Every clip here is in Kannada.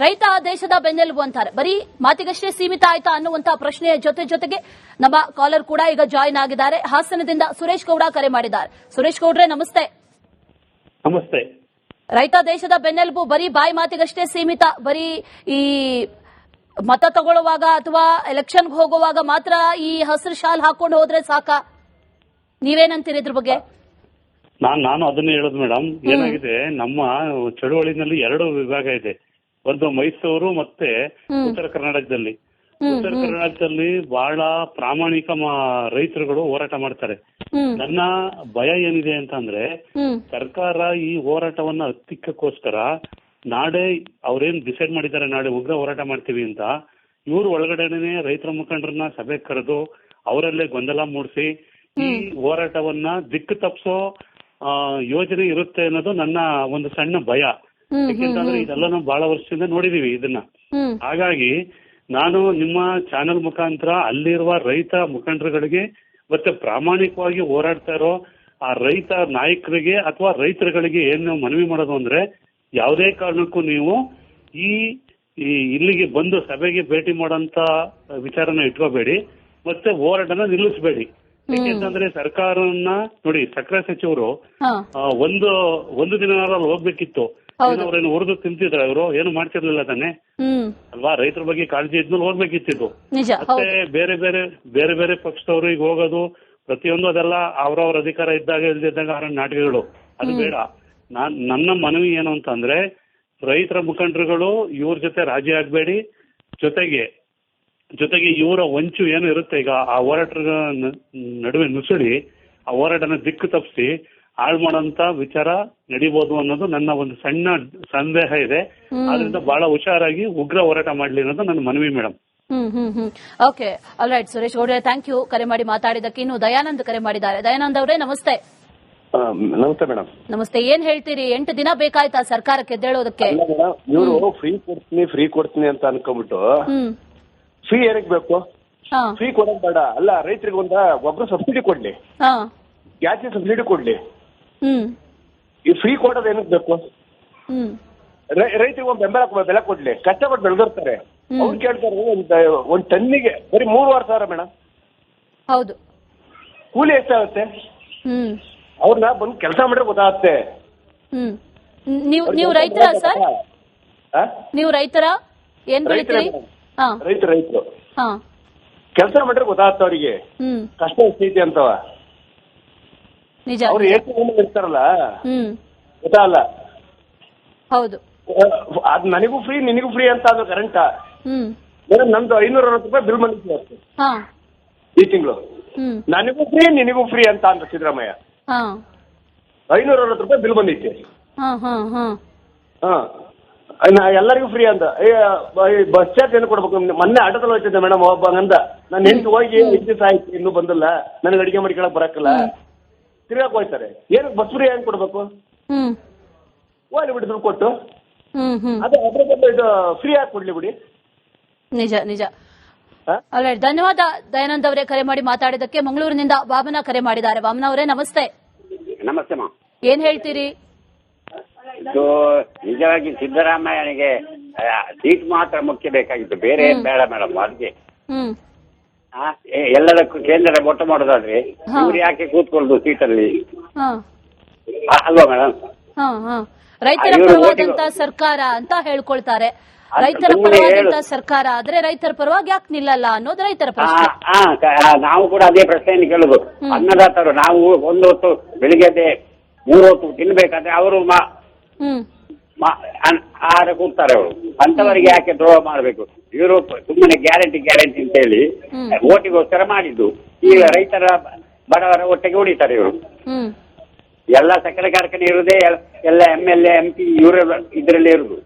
ರೈತ ದೇಶದ ಬೆನ್ನೆಲುಬು ಅಂತಾರೆ. ಬರೀ ಮಾತಿಗಷ್ಟೇ ಸೀಮಿತ ಆಯ್ತಾ ಅನ್ನುವಂತ ಪ್ರಶ್ನೆಯ ಜೊತೆಗೆ ನಮ್ಮ ಕಾಲರ್ ಕೂಡ ಈಗ ಜಾಯಿನ್ ಆಗಿದ್ದಾರೆ. ಹಾಸನದಿಂದ ಸುರೇಶ್ ಗೌಡ ಕರೆ ಮಾಡಿದ್ದಾರೆ. ಸುರೇಶ್ ಗೌಡ್ರೆ ನಮಸ್ತೆ. ನಮಸ್ತೆ. ರೈತ ದೇಶದ ಬೆನ್ನೆಲುಬು ಬರೀ ಬಾಯಿ ಮಾತಿಗಷ್ಟೇ ಸೀಮಿತ, ಬರೀ ಈ ಮತ ತಗೊಳ್ಳುವಾಗ ಅಥವಾ ಎಲೆಕ್ಷನ್ಗೆ ಹೋಗುವಾಗ ಮಾತ್ರ ಈ ಹಸಿರು ಶಾಲ್ ಹಾಕೊಂಡು ಹೋದ್ರೆ ಸಾಕಾ? ನೀವೇನಂತೀರಿ ಇದ್ರ ಬಗ್ಗೆ? ನಾನು ಅದನ್ನೇ ಹೇಳೋದು ಮೇಡಮ್. ಏನಾಗಿದೆ, ನಮ್ಮ ಚಳುವಳಿನಲ್ಲಿ 2 ವಿಭಾಗ ಇದೆ. ಒಂದು ಮೈಸೂರು ಮತ್ತೆ ಉತ್ತರ ಕರ್ನಾಟಕದಲ್ಲಿ. ಉತ್ತರ ಕರ್ನಾಟಕದಲ್ಲಿ ಬಹಳ ಪ್ರಾಮಾಣಿಕ ರೈತರುಗಳು ಹೋರಾಟ ಮಾಡ್ತಾರೆ. ನನ್ನ ಭಯ ಏನಿದೆ ಅಂತಂದ್ರೆ, ಸರ್ಕಾರ ಈ ಹೋರಾಟವನ್ನ ಹತ್ತಿಕ್ಕಕ್ಕೋಸ್ಕರ ನಾಳೆ ಅವ್ರೇನ್ ಡಿಸೈಡ್ ಮಾಡಿದ್ದಾರೆ, ನಾಳೆ ಉಗ್ರ ಹೋರಾಟ ಮಾಡ್ತೀವಿ ಅಂತ, ಇವ್ರು ಒಳಗಡೆನೆ ರೈತರ ಮುಖಂಡರನ್ನ ಸಭೆ ಕರೆದು ಅವರಲ್ಲೇ ಗೊಂದಲ ಮೂಡಿಸಿ ಈ ಹೋರಾಟವನ್ನ ದಿಕ್ಕು ತಪ್ಪಿಸೋ ಯೋಜನೆ ಇರುತ್ತೆ ಅನ್ನೋದು ನನ್ನ ಒಂದು ಸಣ್ಣ ಭಯ. ಯಾಕೆಂತಂದ್ರೆ ಇದೆಲ್ಲ ನಾವು ಬಹಳ ವರ್ಷದಿಂದ ನೋಡಿದೀವಿ ಇದನ್ನ. ಹಾಗಾಗಿ ನಾನು ನಿಮ್ಮ ಚಾನೆಲ್ ಮುಖಾಂತರ ಅಲ್ಲಿರುವ ರೈತ ಮುಖಂಡರುಗಳಿಗೆ ಮತ್ತೆ ಪ್ರಾಮಾಣಿಕವಾಗಿ ಹೋರಾಡ್ತಾ ಇರೋ ಆ ರೈತ ನಾಯಕರಿಗೆ ಅಥವಾ ರೈತರುಗಳಿಗೆ ಏನು ಮನವಿ ಮಾಡೋದು ಅಂದ್ರೆ, ಯಾವುದೇ ಕಾರಣಕ್ಕೂ ನೀವು ಇಲ್ಲಿಗೆ ಬಂದು ಸಭೆಗೆ ಭೇಟಿ ಮಾಡೋಂತ ವಿಚಾರನ ಇಟ್ಕೋಬೇಡಿ, ಮತ್ತೆ ಹೋರಾಟನ ನಿಲ್ಲಿಸಬೇಡಿ. ಯಾಕೆಂತಂದ್ರೆ ಸರ್ಕಾರವನ್ನ ನೋಡಿ, ಸಕ್ಕರೆ ಸಚಿವರು ಒಂದು ದಿನ ಹೋಗ್ಬೇಕಿತ್ತು. ಅವ್ರೇನು ಉರಿದು ತಿಂತಿದ್ರ, ಅವರು ಏನು ಮಾಡ್ತಿರ್ಲಿಲ್ಲ ತಾನೆ ಅಲ್ವಾ? ರೈತರ ಬಗ್ಗೆ ಕಾಳಜಿ ಇದ್ಮೇಲೆ ಹೋಗ್ಬೇಕಿತ್ತು. ಮತ್ತೆ ಬೇರೆ ಬೇರೆ ಪಕ್ಷದವರು ಈಗ ಹೋಗೋದು ಪ್ರತಿಯೊಂದು ಅದೆಲ್ಲ ಅವ್ರವ್ರ ಅಧಿಕಾರ ಇದ್ದಾಗ ಇಲ್ದಿದ್ದಾಗ ಅವರ ನಾಟಕಗಳು, ಅದು ಬೇಡ. ನನ್ನ ಮನವಿ ಏನು ಅಂತಂದ್ರೆ, ರೈತರ ಮುಖಂಡರುಗಳು ಇವ್ರ ಜೊತೆ ರಾಜಿ ಆಗ್ಬೇಡಿ. ಜೊತೆಗೆ ಇವರ ಹೊಂಚು ಏನು ಇರುತ್ತೆ ಈಗ ಆ ಹೋರಾಟದ ನಡುವೆ ನುಸುಳಿ ಆ ಹೋರಾಟನ ದಿಕ್ಕು ತಪ್ಪಿಸಿ ಹಾಳು ಮಾಡೋಂತ ವಿಚಾರ ನಡೀಬಹುದು ಅನ್ನೋದು ನನ್ನ ಒಂದು ಸಣ್ಣ ಸಂದೇಹ ಇದೆ. ಆದ್ರಿಂದ ಬಹಳ ಹುಷಾರಾಗಿ ಉಗ್ರ ಹೋರಾಟ ಮಾಡ್ಲಿ ಅನ್ನೋದು ನನ್ನ ಮನವಿ madam. Okay, all right Suresh ಗೌಡ್ರೆ, ಥ್ಯಾಂಕ್ ಯು ಕರೆ ಮಾಡಿ ಮಾತಾಡಿದಕ್ಕೆ. ಇನ್ನು ದಯಾನಂದ್ ಕರೆ ಮಾಡಿದ್ದಾರೆ. ದಯಾನಂದ್ ಅವರೇ ನಮಸ್ತೆ. ನಮಸ್ತೆ ಮೇಡಮ್. ನಮಸ್ತೆ. ಏನ್ ಹೇಳ್ತೀರಿ? 8 ದಿನ ಬೇಕಾಯ್ತಾ ಸರ್ಕಾರಕ್ಕೆ ಎದ್ದೇಳೋದಕ್ಕೆ? ಇವರು ಫ್ರೀ ಕೊಡ್ತೀನಿ ಅಂತ ಅನ್ಕೊಂಡ್ಬಿಟ್ಟು ಫ್ರೀ ಏನಕ್ಕೆ ಬೇಕು? ಫ್ರೀ ಕೊಡೋದ್ ಬೇಡ. ಅಲ್ಲ, ರೈತರಿಗೆ ಒಬ್ರು ಸಬ್ಸಿಡಿ ಕೊಡ್ಲಿ, ಗ್ಯಾಸ್ ಸಬ್ಸಿಡಿ ಕೊಡ್ಲಿ. ಈ ಫ್ರೀ ಕೊಡೋದು ಏನಕ್ಕೆ ಬೇಕು? ರೈತರಿಗೆ ಒಂದು ಬೆಲೆ ಕೊಡ್ಲಿ. ಕಷ್ಟಪಟ್ಟು ಬೆಳೆದಿರ್ತಾರೆ. ಅವ್ರು ಕೇಳ್ತಾರೆ ಒಂದ್ ಟನ್ನಿಗೆ ಬರೀ 3,500 ಮೇಡಮ್. ಹೌದು. ಕೂಲಿ ಎಷ್ಟಾಗುತ್ತೆ? ಅವ್ರನ್ನ ಬಂದು ಕೆಲಸ ಮಾಡಿದ್ರೆ ಗೊತ್ತಾಗುತ್ತೆ. ನೀವು ರೈತರ ಸರ್? ನೀವು ರೈತರ? ಏನ್ ಬೆಳಿತೀರಿ? ರೈತರು ಕೆಲಸ ಮಾಡಿದ್ರೆ ಗೊತ್ತಾಗುತ್ತೆ ಅವರಿಗೆ ಕಷ್ಟ ಎಷ್ಟೈತಿ ಅಂತವ. ಅವ್ರು ಇರ್ತಾರಲ್ಲ, ಗೊತ್ತಾಗಲ್ಲ. ಹೌದು. ಅದ್ ನನಗೂ ಫ್ರೀ ನಿನಗೂ ಫ್ರೀ ಅಂತ ಅದು ಕರೆಂಟ್ ಮೇಡಮ್. ನಮ್ದು 560 ರೂಪಾಯಿ ಬಿಲ್ ಬಂದಿತ್ತು ಈ ತಿಂಗಳು. ನನಗೂ ಫ್ರೀ ನಿನಗೂ ಫ್ರೀ ಅಂತ ಅಂದ ಸಿದ್ದರಾಮಯ್ಯ. 560 ರೂಪಾಯಿ ಬಿಲ್ ಬಂದಿತ್ತು. ಎಲ್ಲರಿಗೂ ಫ್ರೀ ಅಂತ. ಬಸ್ ಚಾರ್ಜ್ ಏನು ಕೊಡ್ಬೇಕು? ಮೊನ್ನೆ ಆಟೋದಲ್ಲಿ ಹೋಗ್ತಿದ್ದೆ ಮೇಡಮ್, ಒಬ್ಬ ಅಂದ ನಾನು ಹೆಂಗ್ ಹೋಗಿ 5 ದಿವಸ ಆಯ್ತು ಇನ್ನೂ ಬಂದಿಲ್ಲ, ನನಗೆ ಅಡಿಗೆ ಮಾಡ್ಕೊಳಕ್ ಬರಕ್ಕಲ್ಲ, ತಿರ್ಗಾಕ್ ಹೋಗ್ತಾರೆ. ಏನು ಬಸ್ ಫ್ರೀ ಹೆಂಗ್ ಕೊಡ್ಬೇಕು? ಹೋಗ್ಲಿ ಬಿಡಿ, ದುಡ್ಡು ಕೊಟ್ಟು ಅದೇ ಇದು ಫ್ರೀ ಆಗಿ ಕೊಡ್ಲಿ ಬಿಡಿ. ನಿಜ. ಧನ್ಯವಾದ ದಯಾನಂದ್ ಅವರೇ ಕರೆ ಮಾಡಿ ಮಾತಾಡಿದಕ್ಕೆ. ಮಂಗಳೂರಿನಿಂದ ವಾಮನ ಕರೆ ಮಾಡಿದ್ದಾರೆ. ವಾಮನ ಅವರೇ ನಮಸ್ತೆ. ನಮಸ್ತೆ ಮಾ. ಏನ್ ಹೇಳ್ತೀರಿ? ಇದು ನಿಜವಾಗಿ ಸಿದ್ದರಾಮಯ್ಯನಿಗೆ ಸೀಟ್ ಮಾತ್ರ ಮುಖ್ಯ ಬೇಕಾಗಿತ್ತು, ಬೇರೆ ಬೇಡ ಮೇಡಮ್. ಅದಕ್ಕೆ ಎಲ್ಲದಕ್ಕೂ ಕೇಂದ್ರ ಮೊಟ್ಟ ಮಾಡೋದಾದ್ರೆ ಇವ್ರು ಯಾಕೆ ಕೂತ್ಕೊಳ್ಳೋದು ಸೀಟಲ್ಲಿ ಅಲ್ವಾ ಮೇಡಮ್? ರೈತರ ಪರವಾದಂತ ಸರ್ಕಾರ ಅಂತ ಹೇಳ್ಕೊಳ್ತಾರೆ. ರೈತರ ಪರವಾದಂತ ಸರ್ಕಾರ ಆದ್ರೆ ರೈತರ ಪರವಾಗಿ ಯಾಕೆ ನಿಲ್ಲಲ್ಲ ಅನ್ನೋದು ರೈತರ ಪ್ರಶ್ನೆ. ನಾವು ಕೂಡ ಅದೇ ಪ್ರಶ್ನೆಯನ್ನು ಕೇಳುದು. ಅನ್ನದಾತರು ನಾವು ಒಂದು ಹೊತ್ತು ಬೆಳಿಗ್ಗೆ 3 ಹೊತ್ತು ತಿನ್ಬೇಕಾದ್ರೆ ಅವರು ಆಹಾರ ಕೂಗ್ತಾರೆ. ಅವರು ಅಂತವರಿಗೆ ಯಾಕೆ ದ್ರೋಹ ಮಾಡಬೇಕು? ಇವರು ಸುಮ್ಮನೆ ಗ್ಯಾರಂಟಿ ಅಂತ ಹೇಳಿ ಓಟಿಗೋಸ್ಕರ ಮಾಡಿದ್ದು. ಈಗ ರೈತರ ಬಡವರ ಒಟ್ಟಿಗೆ ಉಳಿತಾರೆ ಇವರು. ಎಲ್ಲ ಸಕ್ಕರೆ ಕಾರ್ಖಾನೆ ಇರುವುದೇ ಎಲ್ಲ MLA MP ಇವರ ಇದರಲ್ಲಿ ಇರುದು.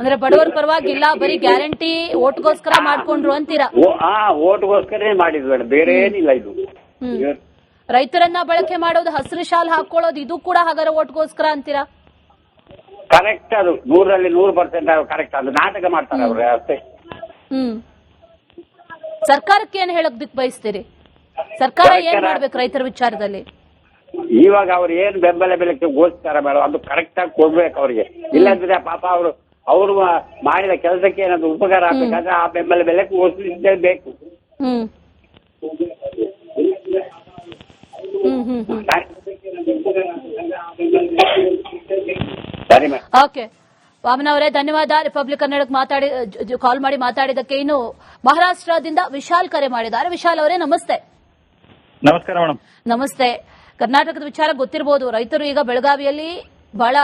ಅಂದ್ರೆ ಬಡವರ ಪರವಾಗಿಲ್ಲ, ಬರೀ ಗ್ಯಾರಂಟಿ ಓಟ್ಗೋಸ್ಕರ ಮಾಡ್ಕೊಂಡ್ರು ಅಂತೀರಾ? ಓಟ್ಗೋಸ್ಕರ ಮಾಡಿದ್ವಿ ಮೇಡಮ್, ಬೇರೆ ಏನಿಲ್ಲ ಇದು. ರೈತರನ್ನ ಬಳಕೆ ಮಾಡೋದು, ಹಸಿರು ಶಾಲ್ ಹಾಕೊಳ್ಳೋದು, ಇದು ಕೂಡ ಹಾಗಾದ್ರೆ ಓಟ್ಗೋಸ್ಕರ ಅಂತೀರಾ? ಕರೆಕ್ಟ್. ಅದು 100ರಲ್ಲಿ 100% ಕರೆಕ್ಟ್. ಅದು ನಾಟಕ ಮಾಡ್ತಾರೆ ಅವ್ರೆ ಅಷ್ಟೇ. ಸರ್ಕಾರಕ್ಕೆ ಏನ್ ಹೇಳಕ್ ಬಯಸ್ತೀರಿ? ಸರ್ಕಾರ ಏನ್ ಮಾಡ್ಬೇಕು ರೈತರ ವಿಚಾರದಲ್ಲಿ? ಇವಾಗ ಅವ್ರು ಏನು ಬೆಂಬಲ ಬೆಲೆಗೆ ಘೋಷಿಸ್ತಾರೆ ಮೇಡಮ್ ಅದು ಕರೆಕ್ಟ್ ಆಗಿ ಕೊಡ್ಬೇಕು ಅವ್ರಿಗೆ. ಇಲ್ಲಾಂದ್ರೆ ಪಾಪ ಅವರು ಮಾಡಿದ ಕೆಲಸಕ್ಕೆ ಏನಾದ್ರು ಉಪಕಾರ ಆಗ್ಬೇಕಾದ್ರೆ ಆ ಬೆಂಬಲ ಬೆಲೆಗೆ ಘೋಷಿಸಲೇಬೇಕು. ಸರಿ ಮೇಡಮ್. ಓಕೆ ವಾಮನ ಅವರೇ, ಧನ್ಯವಾದ. ರಿಪಬ್ಲಿಕ್ ಕನ್ನಡಕ್ಕೆ ಕಾಲ್ ಮಾಡಿ ಮಾತಾಡಿದಕ್ಕೆ. ಇನ್ನು ಮಹಾರಾಷ್ಟ್ರದಿಂದ ವಿಶಾಲ್ ಕರೆ ಮಾಡಿದ್ದಾರೆ. ವಿಶಾಲ್ ಅವರೇ ನಮಸ್ತೆ. ನಮಸ್ಕಾರ ಮೇಡಮ್. ನಮಸ್ತೆ. ಕರ್ನಾಟಕದ ವಿಚಾರ ಗೊತ್ತಿರಬಹುದು. ರೈತರು ಈಗ ಬೆಳಗಾವಿಯಲ್ಲಿ ಬಹಳ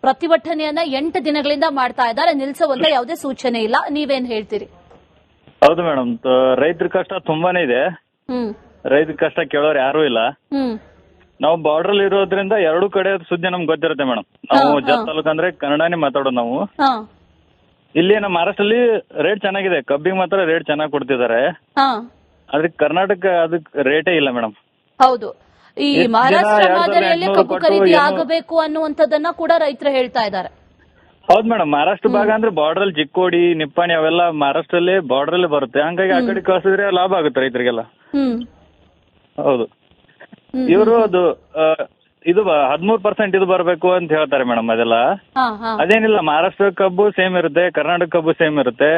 ಪ್ರತಿಭಟನೆಯನ್ನ 8 ದಿನಗಳಿಂದ ಮಾಡ್ತಾ ಇದ್ದಾರೆ. ನಿಲ್ಲಿಸುವಂತ ಯಾವುದೇ ಸೂಚನೆ ಇಲ್ಲ. ನೀವೇನ್ ಹೇಳ್ತೀರಿ? ಹೌದು ಮೇಡಮ್, ರೈತರ ಕಷ್ಟ ತುಂಬಾನೇ ಇದೆ. ರೈತರ ಕಷ್ಟ ಕೇಳೋರು ಯಾರು ಇಲ್ಲ. ನಾವು ಬಾರ್ಡರ್ ಇರೋದ್ರಿಂದ ಎರಡು ಕಡೆ ಸುದ್ದಿ ನಮ್ಗೆ ಗೊತ್ತಿರುತ್ತೆ ಮೇಡಮ್. ನಾವು ಜತ್ ತಾಲೂಕ್ ಅಂದ್ರೆ ಕನ್ನಡನೇ ಮಾತಾಡೋದು ನಾವು. ಇಲ್ಲಿ ನಮ್ಮ ಮಹಾರಾಷ್ಟ್ರಲ್ಲಿ ರೇಟ್ ಚೆನ್ನಾಗಿದೆ, ಕಬ್ಬಿಗೆ ಮಾತ್ರ ರೇಟ್ ಚೆನ್ನಾಗಿ ಕೊಡ್ತಿದ್ದಾರೆ. ಆದ್ರೆ ಕರ್ನಾಟಕ ಅದಕ್ಕೆ ರೇಟೇ ಇಲ್ಲ ಮೇಡಮ್. ಹೌದು, ಈ ಮಹಾರಾಷ್ಟ್ರ ಮಾದರಿಯಲ್ಲಿ ಕಬ್ಬು ಖರೀದಿ ಆಗಬೇಕು ಅನ್ನುವಂಥದ್ದನ್ನ ಕೂಡ ರೈತರು ಹೇಳ್ತಾ ಇದ್ದಾರೆ. ಹೌದು ಮೇಡಮ್, ಮಹಾರಾಷ್ಟ್ರ ಭಾಗ ಅಂದ್ರೆ ಬಾರ್ಡರ್ ಅಲ್ಲಿ ಚಿಕ್ಕೋಡಿ, ನಿಪ್ಪಾಣಿ ಅವೆಲ್ಲ ಮಹಾರಾಷ್ಟ್ರಲ್ಲಿ ಬಾರ್ಡರ್ ಅಲ್ಲಿ ಬರುತ್ತೆ. ಹಂಗಾಗಿ ಆ ಕಡೆ ಕಳಿಸಿದ್ರೆ ಲಾಭ ಆಗುತ್ತೆ ರೈತರಿಗೆಲ್ಲ. ಹೌದು, ಇವರು ಅದು ಇದು 13% ಇದು ಬರಬೇಕು ಅಂತ ಹೇಳ್ತಾರೆ ಮೇಡಮ್. ಅದೆಲ್ಲ ಅದೇನಿಲ್ಲ, ಮಹಾರಾಷ್ಟ್ರ ಕಬ್ಬು ಸೇಮ್ ಇರುತ್ತೆ, ಕರ್ನಾಟಕ ಕಬ್ಬು ಸೇಮ್ ಇರುತ್ತೆ.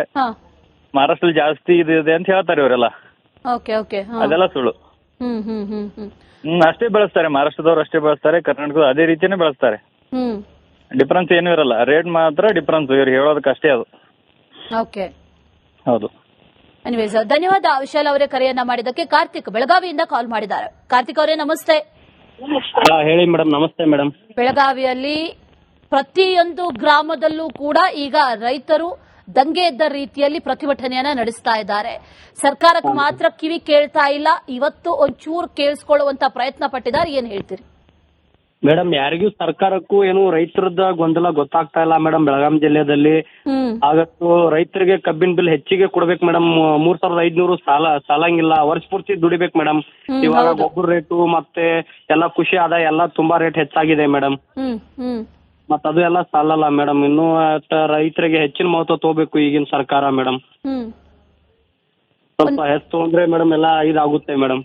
ಮಹಾರಾಷ್ಟ್ರದಲ್ಲಿ ಜಾಸ್ತಿ ಇದು ಇದೆ ಅಂತ ಹೇಳ್ತಾರೆ ಇವರೆಲ್ಲ. ಅದೆಲ್ಲ ಸುಳ್ಳು. ಅಷ್ಟೇ ಬೆಳೆಸ್ತಾರೆ, ಮಹಾರಾಷ್ಟ್ರದವ್ರು ಅಷ್ಟೇ ಬೆಳೆಸ್ತಾರೆ, ಕರ್ನಾಟಕದ ಅದೇ ರೀತಿನೇ ಬೆಳೆಸ್ತಾರೆ. ಡಿಫ್ರೆನ್ಸ್ ಏನೂ ಇರಲ್ಲ, ರೇಟ್ ಮಾತ್ರ ಡಿಫ್ರೆನ್ಸ್ ಇವ್ರು ಹೇಳೋದಕ್ಕೆ ಅಷ್ಟೇ ಅದು. ಹೌದು. ಎನಿವೇಸ್, ಧನ್ಯವಾದ ವಿಶಾಲ್ ಅವರೇ ಕರೆಯನ್ನ ಮಾಡಿದ್ದಕ್ಕೆ. ಕಾರ್ತಿಕ್ ಬೆಳಗಾವಿಯಿಂದ ಕಾಲ್ ಮಾಡಿದ್ದಾರೆ. ಕಾರ್ತಿಕ್ ಅವರೇ ನಮಸ್ತೆ. ಹೇಳಿ ಮೇಡಮ್. ನಮಸ್ತೆ ಮೇಡಮ್. ಬೆಳಗಾವಿಯಲ್ಲಿ ಪ್ರತಿಯೊಂದು ಗ್ರಾಮದಲ್ಲೂ ಕೂಡ ಈಗ ರೈತರು ದಂಗೆ ಎದ್ದ ರೀತಿಯಲ್ಲಿ ಪ್ರತಿಭಟನೆಯನ್ನ ನಡೆಸ್ತಾ ಇದ್ದಾರೆ. ಸರ್ಕಾರಕ್ಕೆ ಮಾತ್ರ ಕಿವಿ ಕೇಳ್ತಾ ಇಲ್ಲ. ಇವತ್ತು ಒಂಚೂರು ಕೇಳಿಸ್ಕೊಳ್ಳುವಂತ ಪ್ರಯತ್ನ ಪಟ್ಟಿದ್ದಾರೆ. ಏನ್ ಹೇಳ್ತೀರಿ ಮೇಡಮ್? ಯಾರಿಗೂ ಸರ್ಕಾರಕ್ಕೂ ಏನು ರೈತರದ ಗೊಂದಲ ಗೊತ್ತಾಗ್ತಾ ಇಲ್ಲ ಮೇಡಮ್. ಬೆಳಗಾಂ ಜಿಲ್ಲೆಯಲ್ಲಿ ಆಗತ್ತು ರೈತರಿಗೆ ಕಬ್ಬಿನ ಬಿಲ್ ಹೆಚ್ಚಿಗೆ ಕೊಡ್ಬೇಕು ಮೇಡಮ್. 3500 ಸಾಲಂಗಿಲ್ಲ, ವರ್ಷ ಪೂರ್ತಿ ದುಡಿಬೇಕು ಮೇಡಮ್. ಇವಾಗ ಗೊಬ್ಬರ ರೇಟು ಮತ್ತೆ ಎಲ್ಲ ಕೃಷಿ ಆದಾಯ ಎಲ್ಲ ತುಂಬಾ ರೇಟ್ ಹೆಚ್ಚಾಗಿದೆ ಮೇಡಮ್. ಮತ್ತ ಅದು ಎಲ್ಲ ಸಾಲಲ್ಲ ಮೇಡಮ್. ಇನ್ನು ರೈತರಿಗೆ ಹೆಚ್ಚಿನ ಮಹತ್ವ ತಗೋಬೇಕು ಈಗಿನ ಸರ್ಕಾರ ಮೇಡಮ್. ಸ್ವಲ್ಪ ಹೆಚ್ಚು ತಗೊಂಡ್ರೆ ಮೇಡಮ್ ಎಲ್ಲ ಇದಾಗುತ್ತೆ ಮೇಡಮ್.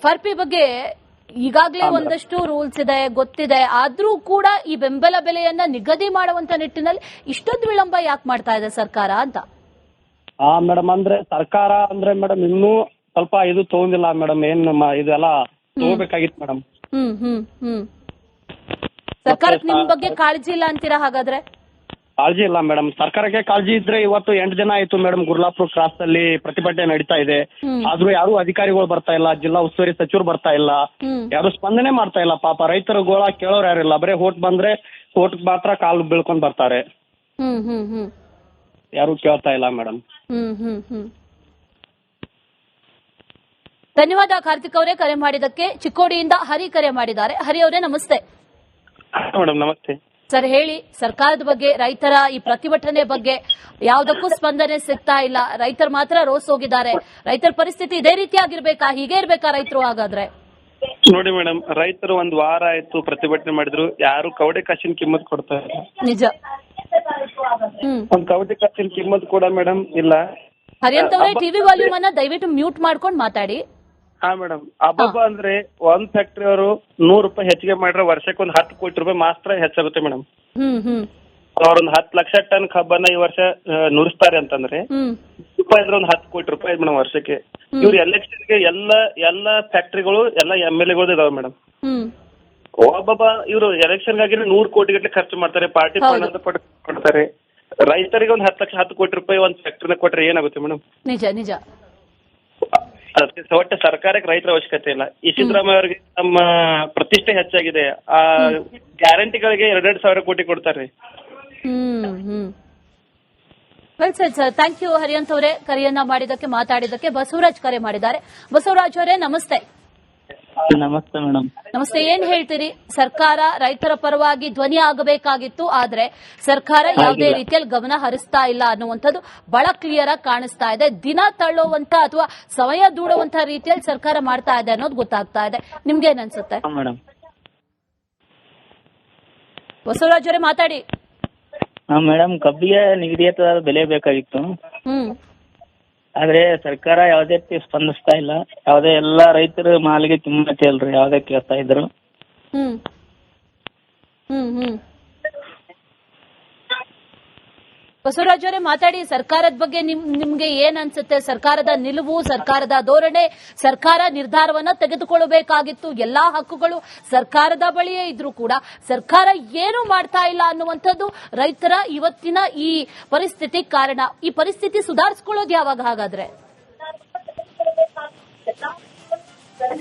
FRP ಬಗ್ಗೆ ಈಗಾಗಲೇ ಒಂದಷ್ಟು ರೂಲ್ಸ್ ಇದೆ, ಗೊತ್ತಿದೆ. ಆದ್ರೂ ಕೂಡ ಈ ಬೆಂಬಲ ಬೆಲೆಯನ್ನ ನಿಗದಿ ಮಾಡುವಂತ ನಿಟ್ಟಿನಲ್ಲಿ ಇಷ್ಟೊಂದು ವಿಳಂಬ ಯಾಕೆ ಮಾಡ್ತಾ ಇದೆ ಸರ್ಕಾರ ಅಂತ? ಮೇಡಮ್, ಅಂದ್ರೆ ಸರ್ಕಾರ ಅಂದ್ರೆ ಮೇಡಮ್ ಇನ್ನೂ ಸ್ವಲ್ಪ ಇದು ತಗೊಂಡಿಲ್ಲ ಮೇಡಮ್. ಏನ್ ಇದೆಲ್ಲ ತಗೋಬೇಕಾಗಿತ್ತು ಮೇಡಮ್. ಸರ್ಕಾರಕ್ಕೆ ನಿಮ್ ಬಗ್ಗೆ ಕಾಳಜಿ ಇಲ್ಲ ಅಂತೀರಾ ಹಾಗಾದ್ರೆ? ಕಾಳಜಿ ಇಲ್ಲ ಮೇಡಮ್. ಸರ್ಕಾರಕ್ಕೆ ಕಾಳಜಿ ಇದ್ರೆ ಇವತ್ತು 8 ದಿನ ಆಯ್ತು ಮೇಡಮ್ ಗುರ್ಲಾಪುರ ಕ್ರಾಸ್ ಅಲ್ಲಿ ಪ್ರತಿಭಟನೆ ನಡೀತಾ ಇದೆ. ಆದ್ರೂ ಯಾರು ಅಧಿಕಾರಿಗಳು ಬರ್ತಾ ಇಲ್ಲ, ಜಿಲ್ಲಾ ಉಸ್ತುವಾರಿ ಸಚಿವರು ಬರ್ತಾ ಇಲ್ಲ, ಯಾರು ಸ್ಪಂದನೆ ಮಾಡ್ತಾ ಇಲ್ಲ. ಪಾಪ ರೈತರ ಗೋಳ ಕೇಳೋರು ಯಾರಿಲ್ಲ. ಬರೀ ಹೋಟ್ ಬಂದ್ರೆ ಹೋಟ್ ಮಾತ್ರ ಕಾಲು ಬೀಳ್ಕೊಂಡ್ ಬರ್ತಾರೆ. ಯಾರು ಕೇಳ್ತಾ ಇಲ್ಲ ಮೇಡಮ್. ಧನ್ಯವಾದ ಕಾರ್ತಿಕ್ ಅವರೇ ಕರೆ ಮಾಡಿದಕ್ಕೆ. ಚಿಕ್ಕೋಡಿಯಿಂದ ಹರಿ ಕರೆ ಮಾಡಿದ್ದಾರೆ. ಹರಿ ಅವರೇ ನಮಸ್ತೆ. ಮೇಡಮ್ ನಮಸ್ತೆ ಸರ್, ಹೇಳಿ. ಸರ್ಕಾರದ ಬಗ್ಗೆ, ರೈತರ ಈ ಪ್ರತಿಭಟನೆ ಬಗ್ಗೆ ಯಾವುದಕ್ಕೂ ಸ್ಪಂದನೆ ಸಿಗ್ತಾ ಇಲ್ಲ. ರೈತರು ಮಾತ್ರ ರೋಸ್ ಹೋಗಿದ್ದಾರೆ. ರೈತರ ಪರಿಸ್ಥಿತಿ ಇದೇ ರೀತಿ ಆಗಿರ್ಬೇಕಾ? ಹೀಗೆ ಇರ್ಬೇಕಾ ರೈತರು ಹಾಗಾದ್ರೆ? ನೋಡಿ ಮೇಡಮ್, ರೈತರು ಒಂದ್ ವಾರ ಆಯ್ತು ಪ್ರತಿಭಟನೆ ಮಾಡಿದ್ರು, ಯಾರು ಕವಡೆ ಕಾಸಿನ ಕಿಮ್ಮತ್ ಕೊಡ್ತಾ ಇಲ್ಲ. ನಿಜ. ಒಂದ್ ಕವಡೆ ಕಾಸಿನ ಕಿಮ್ಮತ್ ಕೂಡ ಮೇಡಮ್ ಇಲ್ಲ. ಹರಿಯಂತ್ ಅವರೇ, ಟಿವಿ ವಾಲ್ಯೂಮ್ ಅನ್ನ ದಯವಿಟ್ಟು ಮ್ಯೂಟ್ ಮಾಡ್ಕೊಂಡು ಮಾತಾಡಿ. ಮೇಡಮ್, ಅಬ್ಬಬ್ಬ ಅಂದ್ರೆ ಒಂದ್ ಫ್ಯಾಕ್ಟ್ರಿ ಅವರು 100 ರೂಪಾಯಿ ಹೆಚ್ಚಿಗೆ ಮಾಡ್ರೆ ವರ್ಷಕ್ಕೆ ಒಂದ್ 10 ಕೋಟಿ ರೂಪಾಯಿ ಮಾತ್ರ ಹೆಚ್ಚಾಗುತ್ತೆ ಮೇಡಮ್. ಅವ್ರೊಂದ್ 10 ಲಕ್ಷ ಟನ್ ಕಬ್ಬನ್ನ ಈ ವರ್ಷ ನುರಿಸ್ತಾರೆ ಅಂತಂದ್ರೆ ರೂಪಾಯಿ ಅಂದ್ರೆ ಒಂದ್ 10 ಕೋಟಿ ರೂಪಾಯಿ ಮೇಡಮ್ ವರ್ಷಕ್ಕೆ. ಇವ್ರು ಎಲೆಕ್ಷನ್ಗೆ ಎಲ್ಲ ಫ್ಯಾಕ್ಟ್ರಿಗಳು ಎಲ್ಲ MLA ಇದಾವೆ ಮೇಡಮ್. ಒಬ್ಬೊಬ್ಬ ಇವರು ಎಲೆಕ್ಷನ್ ಗಾಗಿ 100 ಕೋಟಿ ಗಟ್ಟಲೆ ಖರ್ಚು ಮಾಡ್ತಾರೆ, ಪಾರ್ಟಿ ಫಂಡ್ ಅಂತ ಕೊಡ್ತಾರೆ. ರೈತರಿಗೆ ಒಂದ್ 10 ಕೋಟಿ ರೂಪಾಯಿ ಒಂದ್ ಫ್ಯಾಕ್ಟ್ರಿನ ಕೊಟ್ರೆ ಏನಾಗುತ್ತೆ ಮೇಡಮ್? ನಿಜ ನಿಜ. ಒಟ್ಟು ಸರ್ಕಾರಕ್ಕೆ ರೈತರ ಅವಶ್ಯಕತೆ ಇಲ್ಲ. ಈ ಸಿದ್ದರಾಮಯ್ಯ ಅವರಿಗೆ ನಮ್ಮ ಪ್ರತಿಷ್ಠೆ ಹೆಚ್ಚಾಗಿದೆ. ಆ ಗ್ಯಾರಂಟಿಗಳಿಗೆ 2,000 ಕೋಟಿ ಕೊಡ್ತಾರೆ. ವೆಲ್ ಸರ್, ಥ್ಯಾಂಕ್ ಯು ಹರಿಯಂತ್ ಅವರೇ ಕರೆಯನ್ನ ಮಾಡಿದಕ್ಕೆ, ಮಾತಾಡಿದಕ್ಕೆ. ಬಸವರಾಜ್ ಕರೆ ಮಾಡಿದ್ದಾರೆ. ಬಸವರಾಜ್ ಅವರೇ ನಮಸ್ತೆ. ನಮಸ್ತೆ ಮೇಡಮ್. ನಮಸ್ತೆ. ಏನ್ ಹೇಳ್ತೀರಿ? ಸರ್ಕಾರ ರೈತರ ಪರವಾಗಿ ಧ್ವನಿ ಆಗಬೇಕಾಗಿತ್ತು, ಆದ್ರೆ ಸರ್ಕಾರ ಯಾವುದೇ ರೀತಿಯಲ್ಲಿ ಗಮನ ಹರಿಸ್ತಾ ಇಲ್ಲ ಅನ್ನುವಂಥದ್ದು ಬಹಳ ಕ್ಲಿಯರ್ ಆಗಿ ಕಾಣಿಸ್ತಾ ಇದೆ. ದಿನ ತಳ್ಳುವಂತ ಅಥವಾ ಸಮಯ ದೂಡುವಂತ ರೀತಿಯಲ್ಲಿ ಸರ್ಕಾರ ಮಾಡ್ತಾ ಇದೆ ಅನ್ನೋದು ಗೊತ್ತಾಗ್ತಾ ಇದೆ. ನಿಮ್ಗೆ ಏನ್ ಅನ್ಸುತ್ತೆ? ಬಸವರಾಜ್ ಅವರೇ ಮಾತಾಡಿ. ಮೇಡಮ್, ಕಬ್ಬಿಗೆ ನಿಗದಿತ ಬೆಲೆ ಬೇಕಾಗಿತ್ತು. ಆದ್ರೆ ಸರ್ಕಾರ ಯಾವುದೇ ಸ್ಪಂದಿಸ್ತಾ ಇಲ್ಲ. ಯಾವುದೇ ಎಲ್ಲಾ ರೈತರ ಮಾಲಿಗೆ ಕಿಮ್ಮತ್ತೆ ಇಲ್ರಿ, ಯಾವುದೇ ಕೇಳ್ತಾ ಇದ್ರು. ಹ್ಮ್ ಹ್ಮ್ ಹ್ಮ್ ಬಸವರಾಜ್ ಅವರೇ ಮಾತಾಡಿ. ಸರ್ಕಾರದ ಬಗ್ಗೆ ನಿಮ್ಗೆ ಏನ್ ಅನ್ಸುತ್ತೆ? ಸರ್ಕಾರದ ನಿಲುವು, ಸರ್ಕಾರದ ಧೋರಣೆ, ಸರ್ಕಾರ ನಿರ್ಧಾರವನ್ನ ತೆಗೆದುಕೊಳ್ಳಬೇಕಾಗಿತ್ತು. ಎಲ್ಲಾ ಹಕ್ಕುಗಳು ಸರ್ಕಾರದ ಬಳಿಯೇ ಇದ್ರೂ ಕೂಡ ಸರ್ಕಾರ ಏನು ಮಾಡ್ತಾ ಇಲ್ಲ ಅನ್ನುವಂಥದ್ದು ರೈತರ ಇವತ್ತಿನ ಈ ಪರಿಸ್ಥಿತಿ ಕಾರಣ. ಈ ಪರಿಸ್ಥಿತಿ ಸುಧಾರಿಸ್ಕೊಳ್ಳೋದು ಯಾವಾಗ ಹಾಗಾದ್ರೆ?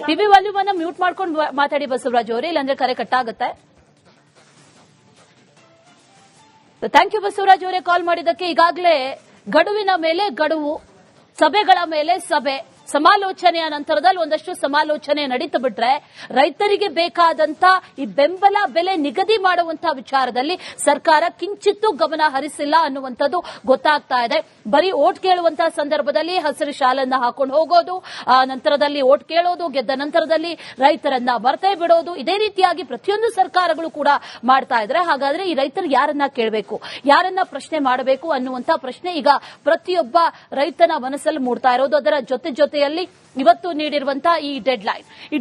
ಟಿವಿ ವಾಲ್ಯೂಮ್ ಅನ್ನ ಮ್ಯೂಟ್ ಮಾಡ್ಕೊಂಡು ಮಾತಾಡಿ ಬಸವರಾಜ್ ಅವರೇ, ಇಲ್ಲಾಂದ್ರೆ ಕರೆ ಕಟ್ಟಾಗುತ್ತೆ. ಥ್ಯಾಂಕ್ ಯು ಬಸವರಾಜ್ ಅವರೇ ಕಾಲ್ ಮಾಡಿದ್ದಕ್ಕೆ. ಈಗಾಗಲೇ ಗಡುವಿನ ಮೇಲೆ ಗಡುವು, ಸಭೆಗಳ ಮೇಲೆ ಸಭೆ, ಸಮಾಲೋಚನೆಯ ನಂತರದಲ್ಲಿ ಒಂದಷ್ಟು ಸಮಾಲೋಚನೆ ನಡೀತು ಬಿಟ್ರೆ ರೈತರಿಗೆ ಬೇಕಾದಂತ ಈ ಬೆಂಬಲ ಬೆಲೆ ನಿಗದಿ ಮಾಡುವಂತಹ ವಿಚಾರದಲ್ಲಿ ಸರ್ಕಾರ ಕಿಂಚಿತ್ತೂ ಗಮನ ಹರಿಸಿಲ್ಲ ಅನ್ನುವಂಥದ್ದು ಗೊತ್ತಾಗ್ತಾ ಇದೆ. ಬರೀ ಓಟ್ ಕೇಳುವಂತಹ ಸಂದರ್ಭದಲ್ಲಿ ಹಸಿರು ಶಾಲನ್ನ ಹಾಕೊಂಡು ಹೋಗೋದು, ಆ ನಂತರದಲ್ಲಿ ಓಟ್ ಕೇಳೋದು, ಗೆದ್ದ ನಂತರದಲ್ಲಿ ರೈತರನ್ನ ಮರೆತೇ ಬಿಡೋದು, ಇದೇ ರೀತಿಯಾಗಿ ಪ್ರತಿಯೊಂದು ಸರ್ಕಾರಗಳು ಕೂಡ ಮಾಡ್ತಾ ಇದ್ರೆ ಹಾಗಾದ್ರೆ ಈ ರೈತರು ಯಾರನ್ನ ಕೇಳಬೇಕು, ಯಾರನ್ನ ಪ್ರಶ್ನೆ ಮಾಡಬೇಕು ಅನ್ನುವಂತ ಪ್ರಶ್ನೆ ಈಗ ಪ್ರತಿಯೊಬ್ಬ ರೈತನ ಮನಸ್ಸಲ್ಲಿ ಮೂಡ್ತಾ ಇರೋದು. ಅದರ ಜೊತೆಯಲ್ಲಿ ಇವತ್ತು ನೀಡಿರುವಂತಹ ಈ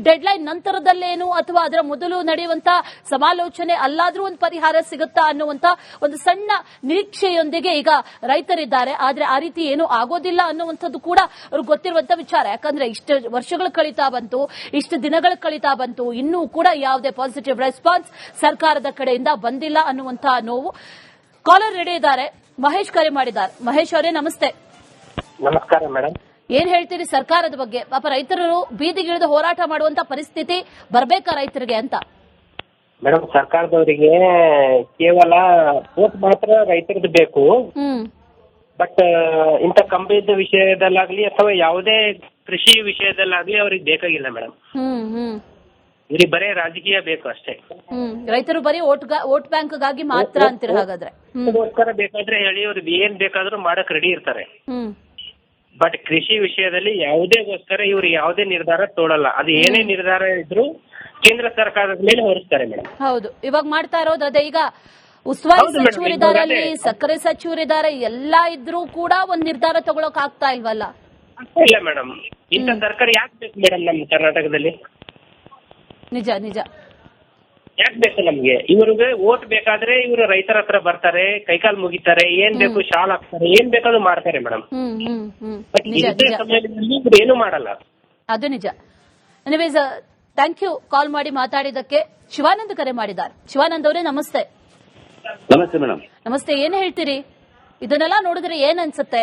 ಡೆಡ್ಲೈನ್ ನಂತರದಲ್ಲೇನು ಅಥವಾ ಅದರ ಮೊದಲು ನಡೆಯುವಂತಹ ಸಮಾಲೋಚನೆ ಅಲ್ಲಾದ್ರೂ ಒಂದು ಪರಿಹಾರ ಸಿಗುತ್ತಾ ಅನ್ನುವಂತ ಒಂದು ಸಣ್ಣ ನಿರೀಕ್ಷೆಯೊಂದಿಗೆ ಈಗ ರೈತರಿದ್ದಾರೆ. ಆದ್ರೆ ಆ ರೀತಿ ಏನು ಆಗೋದಿಲ್ಲ ಅನ್ನುವಂಥದ್ದು ಕೂಡ ಅವ್ರಿಗೆ ಗೊತ್ತಿರುವಂತಹ ವಿಚಾರ. ಯಾಕಂದ್ರೆ ಇಷ್ಟು ವರ್ಷಗಳು ಕಳೀತಾ ಬಂತು, ಇಷ್ಟು ದಿನಗಳು ಕಳೀತಾ ಬಂತು, ಇನ್ನೂ ಕೂಡ ಯಾವುದೇ ಪಾಸಿಟಿವ್ ರೆಸ್ಪಾನ್ಸ್ ಸರ್ಕಾರದ ಕಡೆಯಿಂದ ಬಂದಿಲ್ಲ ಅನ್ನುವಂತಹ ನೋವು. ಕಾಲರ್ ರೆಡಿ ಇದ್ದಾರೆ, ಮಹೇಶ್ ಕರೆ ಮಾಡಿದ್ದಾರೆ. ಮಹೇಶ್ ಅವರೇ ನಮಸ್ತೆ. ನಮಸ್ಕಾರ ಮೇಡಮ್. ಏನ್ ಹೇಳ್ತೀರಿ ಸರ್ಕಾರದ ಬಗ್ಗೆ? ಪಾಪ ರೈತರು ಬೀದಿಗಿಳಿದು ಹೋರಾಟ ಮಾಡುವಂತ ಪರಿಸ್ಥಿತಿ ಬರ್ಬೇಕಾ ರೈತರಿಗೆ ಅಂತ? ಮೇಡಮ್, ಸರ್ಕಾರದವರಿಗೆ ಕೇವಲ ವೋಟ್ ಮಾತ್ರ ರೈತರದ್ದು ಬೇಕು. ಬಟ್ ಇಂಥ ಕಂಬದ ವಿಷಯದಲ್ಲಾಗ್ಲಿ ಅಥವಾ ಯಾವುದೇ ಕೃಷಿ ವಿಷಯದಲ್ಲಾಗ್ಲಿ ಅವ್ರಿಗೆ ಬೇಕಾಗಿಲ್ಲ ಮೇಡಮ್. ಇವ್ರಿಗೆ ಬರೇ ರಾಜಕೀಯ ಬೇಕು ಅಷ್ಟೇ. ರೈತರು ಬರೀ ವೋಟ್ ಬ್ಯಾಂಕ್ಗಾಗಿ ಮಾತ್ರ ಅಂತೀರ ಹಾಗಾದ್ರೆ? ಬೇಕಾದ್ರೆ ಹೇಳಿ ಅವ್ರಿಗೆ ಏನ್ ಬೇಕಾದ್ರೂ ಮಾಡಕ್ ರೆಡಿ ಇರ್ತಾರೆ. ಬಟ್ ಕೃಷಿ ವಿಷಯದಲ್ಲಿ ಯಾವುದೇಗೋಸ್ಕರ ಇವ್ರು ಯಾವುದೇ ನಿರ್ಧಾರ ತೋಡಲ್ಲ. ಅದು ಏನೇ ನಿರ್ಧಾರ ಇದ್ರು ಕೇಂದ್ರ ಸರ್ಕಾರದ ಮೇಲೆ ಹೊರಿಸ್ತಾರೆ ಮೇಡಮ್. ಹೌದು, ಇವಾಗ ಮಾಡ್ತಾ ಇರೋದು ಅದೇ. ಈಗ ಉಸ್ತುವಾರಿ ಸಚಿವರಿದ್ದಾರೆ, ಅಲ್ಲಿ ಸಕ್ಕರೆ ಸಚಿವರಿದ್ದಾರೆ, ಎಲ್ಲಾ ಇದ್ರೂ ಕೂಡ ಒಂದ್ ನಿರ್ಧಾರ ತಗೊಳಕ್ ಆಗ್ತಾ ಇಲ್ವಲ್ಲ? ಇಲ್ಲ ಮೇಡಮ್, ಇಂಥ ಸರ್ಕಾರ ಯಾಕೆ ಬೇಕು ಮೇಡಮ್ ನಮ್ಮ ಕರ್ನಾಟಕದಲ್ಲಿ? ನಿಜ ನಿಜ. ಯಾಕೆ ಬೇಕು ನಮ್ಗೆ? ಇವ್ರಿಗೆ ವೋಟ್ ಬೇಕಾದ್ರೆ ಇವರು ರೈತರ ಹತ್ರ ಬರ್ತಾರೆ, ಕೈಕಾಲ್ ಮುಗಿತಾರೆ, ಏನ್ ಬೇಕು ಶಾಲ್ ಹಾಕ್ತಾರೆ, ಏನ್ ಬೇಕಾದ್ರೂ ಮಾಡ್ತಾರೆ ಮೇಡಮ್. ಬಟ್ ಇಂಥ ಸಮಯದಲ್ಲಿ ಇವ್ರು ಏನು ಮಾಡಲ್ಲ. ಅದು ನಿಜ. ಎನಿವೇಸ್, ಥ್ಯಾಂಕ್ ಯು ಕಾಲ್ ಮಾಡಿ ಮಾತಾಡಿದಕ್ಕೆ. ಶಿವಾನಂದ್ ಕರೆ ಮಾಡಿದ್ದಾರೆ. ಶಿವಾನಂದ್ ಅವರೇ ನಮಸ್ತೆ. ನಮಸ್ತೆ ಮೇಡಮ್. ನಮಸ್ತೆ. ಏನ್ ಹೇಳ್ತೀರಿ? ಇದನ್ನೆಲ್ಲ ನೋಡಿದ್ರೆ ಏನ್ ಅನ್ಸುತ್ತೆ?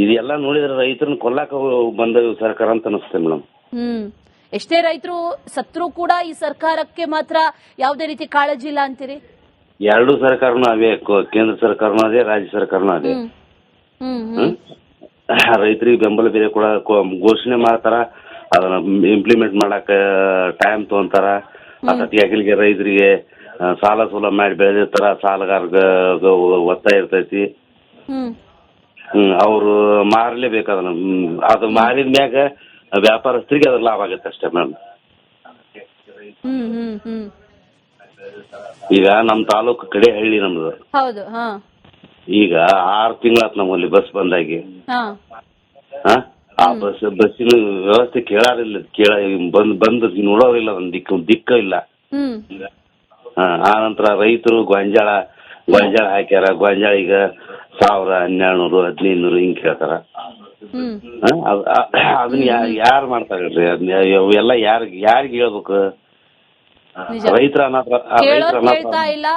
ಇದೆಲ್ಲ ನೋಡಿದ್ರೆ ರೈತರನ್ನ ಕೊಲ್ಲಾಕ ಬಂದ ಸರ್ಕಾರ ಅಂತ ಅನಿಸುತ್ತೆ ಮೇಡಮ್. ಎಷ್ಟೇ ರೈತರು ಸತ್ರು ಕೂಡ ಈ ಸರ್ಕಾರಕ್ಕೆ ಮಾತ್ರ ಯಾವುದೇ ರೀತಿ ಕಾಳಜಿ ಇಲ್ಲ ಅಂತೀರಿ? ಎರಡು ಸರ್ಕಾರನೂ ಅವೇ, ಕೇಂದ್ರ ಸರ್ಕಾರನೂ ಅದೇ, ರಾಜ್ಯ ಸರ್ಕಾರನೂ ಅದೇ. ರೈತರಿಗೆ ಬೆಂಬಲ ಬೆಲೆ ಕೂಡ ಘೋಷಣೆ ಮಾಡ್ತಾರ, ಅದನ್ನ ಇಂಪ್ಲಿಮೆಂಟ್ ಮಾಡಕ್ ಟೈಮ್ ತಗೊಂತಾರ. ಅಗಲಿಗೆ ರೈತರಿಗೆ ಸಾಲ ಸೂಲ ಮಾಡಿ ಬೆಳೆದಿರ್ತಾರ, ಸಾಲಗಾರ ಒತ್ತಾಯ ಇರ್ತೈತಿ. ಅವ್ರು ಮಾರಲೇಬೇಕು ಅದನ್ನ. ಅದು ಮಾರಿದ ಮ್ಯಾಗ ವ್ಯಾಪಾರಸ್ಥರಿಗೆ ಅದ್ರ ಲಾಭ ಆಗುತ್ತೆ ಅಷ್ಟೇ ಮೇಡಮ್. ಈಗ ನಮ್ ತಾಲೂಕು ಕಡೆ ಹಳ್ಳಿ ನಮ್ದು. ಹೌದು. ಈಗ 6 ತಿಂಗಳಾತ್ ನಮ್ಮಲ್ಲಿ ಬಸ್ ಬಂದಾಗಿ. ಆ ಬಸ್ಸಿನ ವ್ಯವಸ್ಥೆ ಕೇಳಾರಿಲ್ಲ, ಬಂದು ನೋಡೋರಿಲ್ಲ, ಒಂದ್ ದಿಕ್ಕ ಇಲ್ಲ. ಆ ನಂತರ ರೈತರು ಗೊಂಜಾಳ ಹಾಕ್ಯಾರ. ಗೊಂಜಾಳ ಈಗ 1000, 1200, 1500 ಹಿಂಗ್ ಕೇಳ್ತಾರ. ಅದನ್ನ ಯಾರು ಮಾಡ್ತಾರೆ ಎಲ್ಲ? ಯಾರಿಗೆ ಹೇಳ್ಬೇಕು? ರೈತರ ಕೇಳ್ತಾ ಇಲ್ಲ,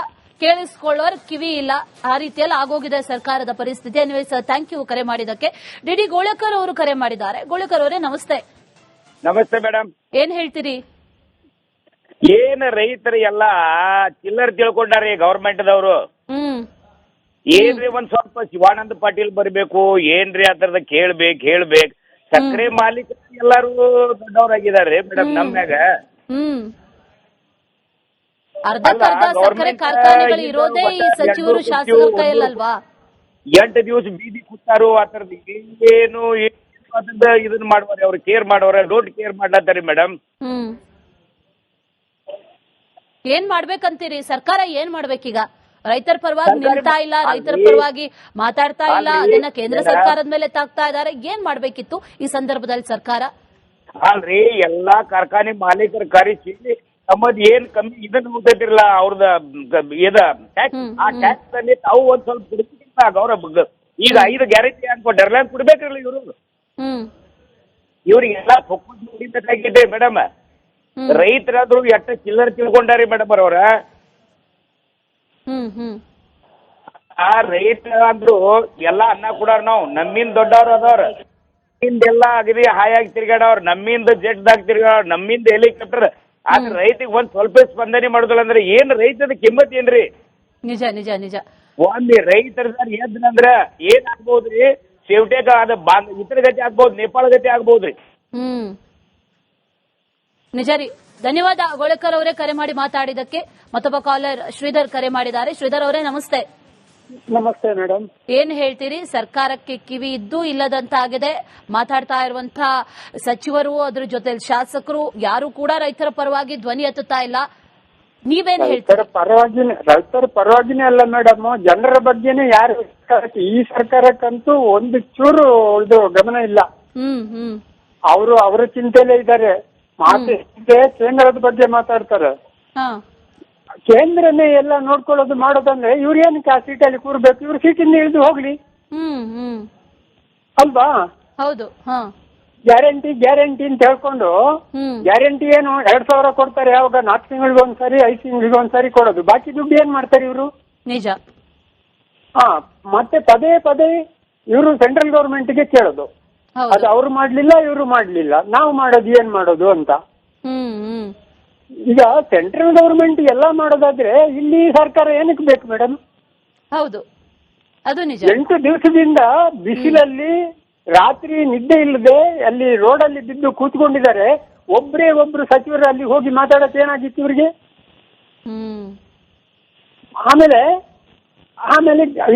ಕೇಳಿಸ್ಕೊಳ್ಳೋರ್ ಕಿವಿ ಇಲ್ಲ. ಆ ರೀತಿಯಲ್ಲಿ ಆಗೋಗಿದೆ ಸರ್ಕಾರದ ಪರಿಸ್ಥಿತಿ. ಎನಿವೇಸ್, ಥ್ಯಾಂಕ್ ಯು ಕರೆ ಮಾಡಿದಕ್ಕೆ. ಡಿ ಗೋಳಕರ್ ಅವರು ಕರೆ ಮಾಡಿದ್ದಾರೆ. ಗೋಳಕರ್ ಅವರೇ ನಮಸ್ತೆ. ನಮಸ್ತೆ ಮೇಡಮ್. ಏನ್ ಹೇಳ್ತೀರಿ? ಏನ್ ರೈತರು ಎಲ್ಲ ಚಿಲ್ಲರ್ ತಿಳ್ಕೊಂಡಾರೆ ಗವರ್ಮೆಂಟ್ ದವರು. ಏನ್ರಿ ಒಂದ್ ಸ್ವಲ್ಪ ಶಿವಾನಂದ ಪಾಟೀಲ್ ಬರ್ಬೇಕು, ಏನ್ರಿ ಅದರದ ಕೇಳ್ಬೇಕು. ಸಕ್ಕರೆ ಮಾಲೀಕರು ಎಲ್ಲಾರು ದೊಡ್ಡವರಾಗಿದ್ದಾರೆ ಮೇಡಮ್ ನಮ್ಮ್ಯಾಗ. ಸಕ್ಕರೆ ಕಾರ್ಖಾನೆಗಳು ಇರೋದೇ ಈ ಸಚಿವರು ಶಾಸಕರ ಕೈಯಲ್ಲಲ್ವಾ? 8 ದಿವಸ ಬೀದಿ ಕೂತಾರು. ಅದರದ್ದು ಏನು ಇದನ್ನ ಮಾಡುವರೆ, ಅವ್ರು ಕೇರ್ ಮಾಡೋರ, ಡೋಂಟ್ ಕೇರ್ ಮಾಡ್ಲತ್ತಾರೆ ಮೇಡಮ್. ಏನ್ ಮಾಡ್ಬೇಕಂತೀರಿ? ಸರ್ಕಾರ ಏನ್ ಮಾಡ್ಬೇಕೀಗ? ರೈತರ ಪರವಾಗಿ ನಿಲ್ತಾ ಇಲ್ಲ, ರೈತರ ಪರವಾಗಿ ಮಾತಾಡ್ತಾ ಇಲ್ಲ, ಅದನ್ನ ಕೇಂದ್ರ ಸರ್ಕಾರದ ಮೇಲೆ ತಾಕ್ತಾ ಇದ್ದಾರೆ. ಏನ್ ಮಾಡ್ಬೇಕಿತ್ತು ಈ ಸಂದರ್ಭದಲ್ಲಿ ಸರ್ಕಾರ? ಅಲ್ರಿ, ಎಲ್ಲಾ ಕಾರ್ಖಾನೆ ಮಾಲೀಕರ ಕರೆಸಿ ನಮ್ಮದ್ ಏನ್ ಕಮ್ಮಿ ಇದನ್ನ ಹೋಗ್ತೈತಿರಲ್ಲ ಅವ್ರದ ಟ್ಯಾಕ್ಸ್, ಆ ಟ್ಯಾಕ್ಸ್ ಅಲ್ಲಿ ತಾವು ಒಂದ್ ಸ್ವಲ್ಪ ಕೊಡ್ಬೇಕಿಲ್ಲ. ಅವ್ರ ಈಗ 5 ಗ್ಯಾರಂಟಿ ಅನ್ಕೊಟ್ಟಾರಲ್ಲ, ಕೊಡ್ಬೇಕಿರಲ್ಲ ಇವರು. ಇವ್ರಿಗೆಲ್ಲ ಹೊಡಿಬೇಕಾಗಿದೆ ಮೇಡಮ್. ರೈತರಾದ್ರು ಎಷ್ಟು ಚಿಲ್ಲರ್ ತಿಳ್ಕೊಂಡಾರಿ ಮೇಡಮ್ ಅವ್ರ. ಆ ರೈತ ಅಂದ್ರು ಎಲ್ಲಾ ಅನ್ನ ಕೊಡಾರ. ನಾವು ನಮ್ಮಿಂದ ದೊಡ್ಡವ್ರು ಅದವ್ರ, ನಮ್ಮಿಂದೆಲ್ಲ ಅಗದಿ ಹಾಯಾಗಿ ತಿರ್ಗಾಡವ್ರ, ನಮ್ಮಿಂದ ಜೆಟ್ದಾಗ ತಿರ್ಗಾಡ, ನಮ್ಮಿಂದ ಹೆಲಿಕಾಪ್ಟರ್. ಆದ್ರೆ ರೈತಿಗೆ ಒಂದ್ ಸ್ವಲ್ಪ ಸ್ಪಂದನೆ ಮಾಡುದಿಲ್ಲ ಅಂದ್ರೆ ಏನ್ ರೈತದ ಕಿಮ್ಮತ್ ಏನ್ರಿ? ನಿಜ ನಿಜ ನಿಜ. ಒಂದ್ ರೈತರ ಎದ್ನಂದ್ರ ಏನ್ ಆಗ್ಬೋದ್ರಿ? ಸೇವಟೇಕ ಅದ ಇತರ ಗತಿ ಆಗ್ಬೋದು, ನೇಪಾಳ ಗತಿ ಆಗ್ಬೋದ್ರಿ. ನಿಜ ರೀ. ಧನ್ಯವಾದ ಗೋಳಕರ್ ಅವರೇ ಕರೆ ಮಾಡಿ ಮಾತಾಡಿದಕ್ಕೆ. ಮತ್ತೊಬ್ಬ ಕಾಲರ್ ಶ್ರೀಧರ್ ಕರೆ ಮಾಡಿದ್ದಾರೆ. ಶ್ರೀಧರ್ ಅವರೇ ನಮಸ್ತೆ. ನಮಸ್ತೆ ಮೇಡಮ್. ಏನ್ ಹೇಳ್ತೀರಿ? ಸರ್ಕಾರಕ್ಕೆ ಕಿವಿ ಇದ್ದು ಇಲ್ಲದಂತಾಗಿದೆ. ಮಾತಾಡ್ತಾ ಇರುವಂತಹ ಸಚಿವರು, ಅದ್ರ ಜೊತೆ ಶಾಸಕರು ಯಾರು ಕೂಡ ರೈತರ ಪರವಾಗಿ ಧ್ವನಿ ಎತ್ತುತ್ತಾ ಇಲ್ಲ. ನೀವೇನ್ ಹೇಳ್ತೀರಿ? ರೈತರ ಪರವಾಗಿನೇ ಅಲ್ಲ ಮೇಡಮ್, ಜನರ ಬಗ್ಗೆನೇ ಯಾರು ಈ ಸರ್ಕಾರಕ್ಕಂತೂ ಒಂದು ಚೂರು ಇದು ಗಮನ ಇಲ್ಲ. ಅವರು ಅವರ ಚಿಂತೆಯಲ್ಲೇ ಇದ್ದಾರೆ. ಕೇಂದ್ರದ ಬಗ್ಗೆ ಮಾತಾಡ್ತಾರೆ. ಕೇಂದ್ರನೇ ಎಲ್ಲ ನೋಡ್ಕೊಳ್ಳೋದು ಮಾಡೋದಂದ್ರೆ ಇವ್ರು ಏನಕ್ಕೆ ಆ ಸೀಟಲ್ಲಿ ಕೂರ್ಬೇಕು? ಇವ್ರು ಸೀಟಿಂದ ಇಳಿದು ಹೋಗ್ಲಿ ಅಲ್ವಾ? ಹೌದು. ಗ್ಯಾರಂಟಿ ಅಂತ ಹೇಳ್ಕೊಂಡು ಗ್ಯಾರಂಟಿ ಏನು 2000 ಕೊಡ್ತಾರೆ, ಯಾವಾಗ 4 ತಿಂಗಳಿಗೊಂದ್ಸರಿ 5 ತಿಂಗಳಿಗೊಂದ್ಸರಿ ಕೊಡೋದು. ಬಾಕಿ ದುಡ್ಡು ಏನ್ ಮಾಡ್ತಾರೆ ಇವರು? ನಿಜ. ಮತ್ತೆ ಪದೇ ಪದೇ ಇವರು ಸೆಂಟ್ರಲ್ ಗವರ್ಮೆಂಟ್ಗೆ ಕೇಳೋದು. ಅದು ಅವ್ರು ಮಾಡ್ಲಿಲ್ಲ, ಇವರು ಮಾಡ್ಲಿಲ್ಲ, ನಾವು ಮಾಡೋದು ಏನ್ ಮಾಡೋದು ಅಂತ. ಈಗ ಸೆಂಟ್ರಲ್ ಗವರ್ಮೆಂಟ್ ಎಲ್ಲಾ ಮಾಡೋದಾದ್ರೆ ಇಲ್ಲಿ ಸರ್ಕಾರ ಏನಕ್ಕೆ ಬೇಕು ಮೇಡಮ್? ಹೌದು, ಅದು ನಿಜ. 8 ದಿವಸದಿಂದ ಬಿಸಿಲಲ್ಲಿ ರಾತ್ರಿ ನಿದ್ದೆ ಇಲ್ಲದೆ ಅಲ್ಲಿ ರೋಡಲ್ಲಿ ಬಿದ್ದು ಕೂತ್ಕೊಂಡಿದ್ದಾರೆ. ಒಬ್ರು ಸಚಿವರು ಅಲ್ಲಿ ಹೋಗಿ ಮಾತಾಡೋದು ಏನಾಗಿತ್ತು ಇವ್ರಿಗೆ? ಆಮೇಲೆ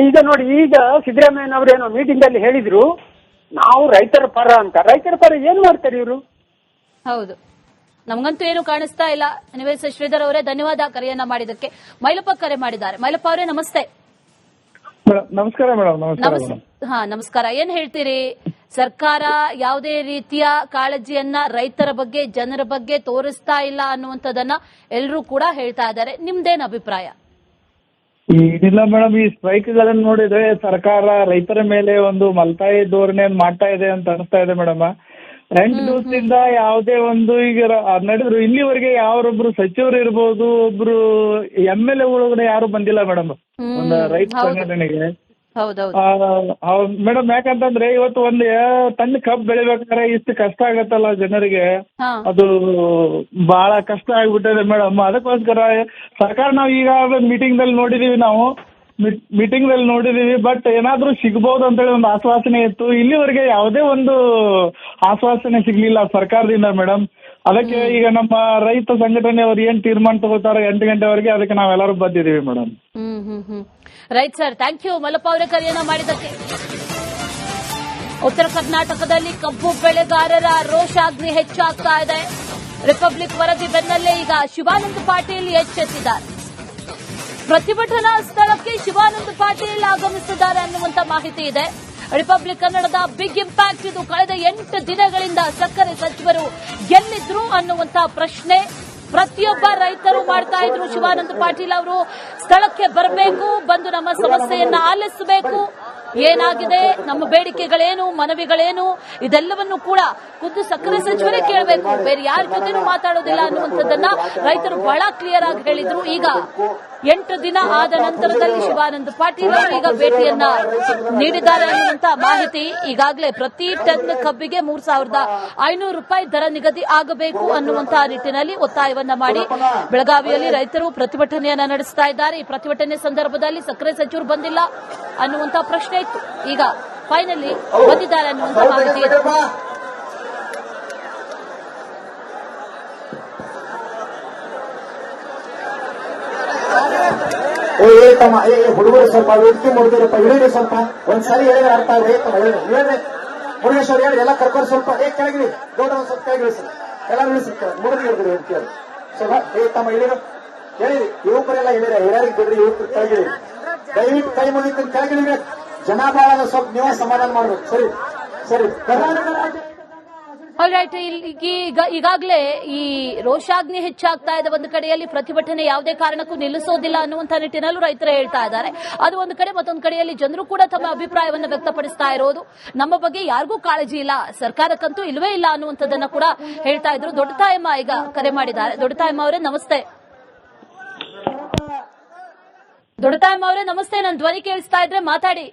ಈಗ ನೋಡಿ, ಈಗ ಸಿದ್ದರಾಮಯ್ಯನವರೇನೋ ಮೀಟಿಂಗ್ ಅಲ್ಲಿ ಹೇಳಿದ್ರು ನಾವು ರೈತರ ಪರ ಅಂತ. ರೈತರ ಪರ ಏನ್ ಮಾಡ್ತಾರೆ ಇವರು? ಹೌದು, ನಮಗಂತೂ ಏನು ಕಾಣಿಸ್ತಾ ಇಲ್ಲ. ಶ್ರೀಧರ್ ಅವರೇ ಧನ್ಯವಾದ ಕರೆಯನ್ನ ಮಾಡಿದಕ್ಕೆ. ಮೈಲಪ್ಪ ಕರೆ ಮಾಡಿದ್ದಾರೆ. ಮೈಲಪ್ಪ ಅವರೇ ನಮಸ್ತೆ. ನಮಸ್ಕಾರ ಮೇಡಮ್. ನಮಸ್ಕಾರ. ಏನ್ ಹೇಳ್ತೀರಿ? ಸರ್ಕಾರ ಯಾವುದೇ ರೀತಿಯ ಕಾಳಜಿಯನ್ನ ರೈತರ ಬಗ್ಗೆ, ಜನರ ಬಗ್ಗೆ ತೋರಿಸ್ತಾ ಇಲ್ಲ ಅನ್ನುವಂಥದ್ದನ್ನ ಎಲ್ಲರೂ ಕೂಡ ಹೇಳ್ತಾ ಇದ್ದಾರೆ. ನಿಮ್ದೇನ್ ಅಭಿಪ್ರಾಯ? ಏನಿಲ್ಲ ಮೇಡಮ್, ಈ ಸ್ಟ್ರೈಕ್ ಗಳನ್ನ ನೋಡಿದ್ರೆ ಸರ್ಕಾರ ರೈತರ ಮೇಲೆ ಒಂದು ಮಲ್ತಾಯಿ ಧೋರಣೆಯನ್ನು ಮಾಡ್ತಾ ಇದೆ ಅಂತ ಅನಿಸ್ತಾ ಇದೆ ಮೇಡಮ್. 8 ದಿವಸದಿಂದ ಯಾವುದೇ ಒಂದು ಈಗ ನಡೆದ್ರು ಇಲ್ಲಿವರೆಗೆ ಯಾರೊಬ್ರು ಸಚಿವರು ಇರ್ಬೋದು, ಒಬ್ರು MLA ಒಳಗಡೆ ಯಾರು ಬಂದಿಲ್ಲ ಮೇಡಮ್ ಒಂದು ರೈತ ಸಂಘಟನೆಗೆ. ಮೇಡಮ್, ಯಾಕಂತಂದ್ರೆ ಇವತ್ತು ಒಂದು ಟನ್ ಕಬ್ಬು ಬೆಳಿಬೇಕಾದ್ರೆ ಇಷ್ಟು ಕಷ್ಟ ಆಗತ್ತಲ್ಲ ಜನರಿಗೆ, ಅದು ಬಹಳ ಕಷ್ಟ ಆಗ್ಬಿಟ್ಟಿದೆ ಮೇಡಮ್. ಅದಕ್ಕೋಸ್ಕರ ಸರ್ಕಾರ ನಾವು ಈಗ ಮೀಟಿಂಗ್ ದಲ್ಲಿ ನೋಡಿದೀವಿ, ಬಟ್ ಏನಾದ್ರೂ ಸಿಗ್ಬಹುದು ಅಂತೇಳಿ ಒಂದು ಆಶ್ವಾಸನೆ ಇತ್ತು. ಇಲ್ಲಿವರೆಗೆ ಯಾವುದೇ ಒಂದು ಆಶ್ವಾಸನೆ ಸಿಗ್ಲಿಲ್ಲ ಸರ್ಕಾರದಿಂದ ಮೇಡಮ್. ಅದಕ್ಕೆ ಈಗ ನಮ್ಮ ರೈತ ಸಂಘಟನೆಯವರು ಏನ್ ತೀರ್ಮಾನ ತಗೋತಾರೆ 8 ಗಂಟೆವರೆಗೆ, ಅದಕ್ಕೆ ನಾವೆಲ್ಲರೂ ಬಂದಿದ್ದೀವಿ madam. Right sir, thank you. Mallappa ಅವರೇ ಕರೆಯನ್ನ ಮಾಡಿದ್ದಕ್ಕೆ. ಉತ್ತರ ಕರ್ನಾಟಕದಲ್ಲಿ ಕಬ್ಬು ಬೆಳೆಗಾರರ ರೋಷಾಗ್ನಿ ಹೆಚ್ಚಾಗ್ತಾ ಇದೆ. ರಿಪಬ್ಲಿಕ್ ವರದಿ ಬೆನ್ನಲ್ಲೇ ಈಗ ಶಿವಾನಂದ ಪಾಟೀಲ್ ಎಚ್ಚೆತ್ತಿದ್ದಾರೆ. ಪ್ರತಿಭಟನಾ ಸ್ಥಳಕ್ಕೆ ಶಿವಾನಂದ ಪಾಟೀಲ್ ಆಗಮಿಸಿದ್ದಾರೆ ಅನ್ನುವಂತ ಮಾಹಿತಿ ಇದೆ. ರಿಪಬ್ಲಿಕ್ ಕನ್ನಡದ ಬಿಗ್ ಇಂಪ್ಯಾಕ್ಟ್ ಇದು. ಕಳೆದ 8 ದಿನಗಳಿಂದ ಸಕ್ಕರೆ ಸಚಿವರು ಎಲ್ಲಿದ್ರು ಅನ್ನುವಂತ ಪ್ರಶ್ನೆ ಪ್ರತಿಯೊಬ್ಬ ರೈತರು ಮಾಡ್ತಾ ಇದ್ರು. ಶಿವಾನಂದ ಪಾಟೀಲ್ ಅವರು ಸ್ಥಳಕ್ಕೆ ಬರಬೇಕು, ಬಂದು ನಮ್ಮ ಸಮಸ್ಯೆಯನ್ನ ಆಲಿಸಬೇಕು, ಏನಾಗಿದೆ, ನಮ್ಮ ಬೇಡಿಕೆಗಳೇನು, ಮನವಿಗಳೇನು, ಇದೆಲ್ಲವನ್ನು ಕೂಡ ಖುದ್ದು ಸಕ್ಕರೆ ಸಚಿವರೇ ಕೇಳಬೇಕು, ಬೇರೆ ಯಾರ ಜೊತೆನೂ ಮಾತಾಡೋದಿಲ್ಲ ಅನ್ನುವಂಥದ್ದನ್ನ ರೈತರು ಬಹಳ ಕ್ಲಿಯರ್ ಆಗಿ ಹೇಳಿದ್ರು. ಈಗ 8 ದಿನ ಆದ ನಂತರದಲ್ಲಿ ಶಿವಾನಂದ ಪಾಟೀಲ್ ಅವರು ಈಗ ಭೇಟಿಯನ್ನ ನೀಡಿದ್ದಾರೆ ಅನ್ನುವಂತ ಮಾಹಿತಿ. ಈಗಾಗಲೇ ಪ್ರತಿ ಟನ್ ಕಬ್ಬಿಗೆ 3,500 ರೂಪಾಯಿ ದರ ನಿಗದಿ ಆಗಬೇಕು ಅನ್ನುವಂತಹ ನಿಟ್ಟಿನಲ್ಲಿ ಒತ್ತಾಯವನ್ನ ಮಾಡಿ ಬೆಳಗಾವಿಯಲ್ಲಿ ರೈತರು ಪ್ರತಿಭಟನೆಯನ್ನ ನಡೆಸ್ತಾ ಇದ್ದಾರೆ. ಈ ಪ್ರತಿಭಟನೆ ಸಂದರ್ಭದಲ್ಲಿ ಸಕ್ಕರೆ ಸಚಿವರು ಬಂದಿಲ್ಲ ಅನ್ನುವಂತ ಪ್ರಶ್ನೆ ಇತ್ತು. ಈಗ ಫೈನಲಿ ಬಂದಿದ್ದಾರೆ ಅನ್ನುವಂತ ಮಾಹಿತಿ ಇದೆ. ಹುಡುಗರು ಸ್ವಲ್ಪ ವ್ಯಕ್ತಿ ಮುಡಿದಿರಪ್ಪ, ಇಳಿರಿ ಸ್ವಲ್ಪ, ಒಂದ್ಸರಿ ಹೇಳಿದ್ರೆ ಅರ್ಥ ಆಗ್ರಿ. ಮುರುಗೇಶ್ವರ ಹೇಳಿ ಎಲ್ಲ ಕರ್ಕೊಂಡು ಸ್ವಲ್ಪ ಕೆಳಗಿರಿ, ದೊಡ್ಡ ಸ್ವಲ್ಪ ಕೆಳಗಿಳಿ ಸರ್, ಎಲ್ಲ ಇಳಿಸಿ ಮುಡಿದು ಹಿಡಿದ್ರಿ ಅಂತ ಕೇಳಿ ಸ್ವಲ್ಪ ತಮ್ಮ ಇಳಿರು. ಹೇಳಿ ಯುವಕರೆಲ್ಲ ಹೇಳಿರ ಹಿರಿಯರಿಗೆ ಬಿಡ್ರಿ ಯುವಕರು ಕೆಳಗಿಳಿ ದಯವಿಟ್ಟು ಕೈ ಮುಗಿತು ಕೆಳಗಿಳಿಬೇಕು ಜನ ಬಾಳದ ಸ್ವಲ್ಪ ನೀವು ಸಮಾಧಾನ ಮಾಡ್ಬೇಕು ಸರಿ ಸರಿ ಕರ್ನಾಟಕ ರಾಜ್ಯ ಆಲ್ರೈಟ್ ಈಗಾಗಲೇ ಈ ರೋಷಾಗ್ನಿ ಹೆಚ್ಚಾಗ್ತಾ ಇದೆ. ಒಂದು ಕಡೆಯಲ್ಲಿ ಪ್ರತಿಭಟನೆ ಯಾವುದೇ ಕಾರಣಕ್ಕೂ ನಿಲ್ಲಿಸೋದಿಲ್ಲ ಅನ್ನುವಂಥ ನಿಟ್ಟಿನಲ್ಲೂ ರೈತರು ಹೇಳ್ತಾ ಇದ್ದಾರೆ. ಅದು ಒಂದು ಕಡೆ, ಮತ್ತೊಂದು ಕಡೆಯಲ್ಲಿ ಜನರು ಕೂಡ ತಮ್ಮ ಅಭಿಪ್ರಾಯವನ್ನು ವ್ಯಕ್ತಪಡಿಸ್ತಾ ಇರೋದು ನಮ್ಮ ಬಗ್ಗೆ ಯಾರಿಗೂ ಕಾಳಜಿ ಇಲ್ಲ, ಸರ್ಕಾರಕ್ಕಂತೂ ಇಲ್ವೇ ಇಲ್ಲ ಅನ್ನುವಂಥದ್ದನ್ನ ಕೂಡ ಹೇಳ್ತಾ ಇದ್ರು. ದೊಡ್ಡತಾಯಮ್ಮ ಈಗ ಕರೆ ಮಾಡಿದ್ದಾರೆ. ದೊಡ್ಡತಾಯಮ್ಮ ಅವರೇ ನಮಸ್ತೆ. ದೊಡ್ಡತಾಯಮ್ಮ ಅವರೇ ನಮಸ್ತೆ. ನನ್ನ ಧ್ವನಿ ಕೇಳಿಸ್ತಾ ಇದ್ರೆ ಮಾತಾಡಿ.